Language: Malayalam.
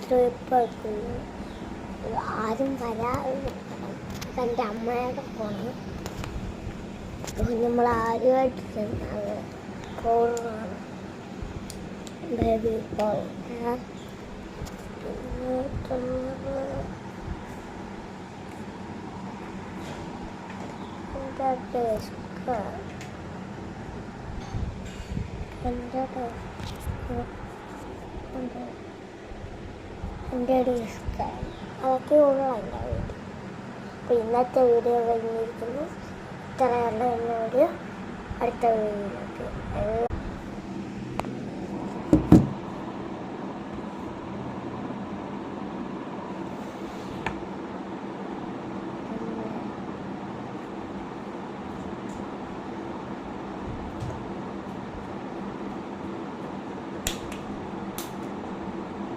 ട്രിപ്പ് ആരും വരാതെ എൻ്റെ അമ്മയുടെ പോണ് നമ്മൾ ആരുമായിട്ട് ചെന്നത് പോകുന്നതാണ് ബേബി പോകും. എൻ്റെ ഡിസ്ക് അതൊക്കെ ഉള്ളൂ എൻ്റെ വീട്ടിൽ. അപ്പോൾ ഇന്നത്തെ വീഡിയോ കഴിഞ്ഞിരിക്കുന്നു. ഇത്രയുള്ള എൻ്റെ വീഡിയോ അടുത്ത വീഡിയോയിലേക്ക്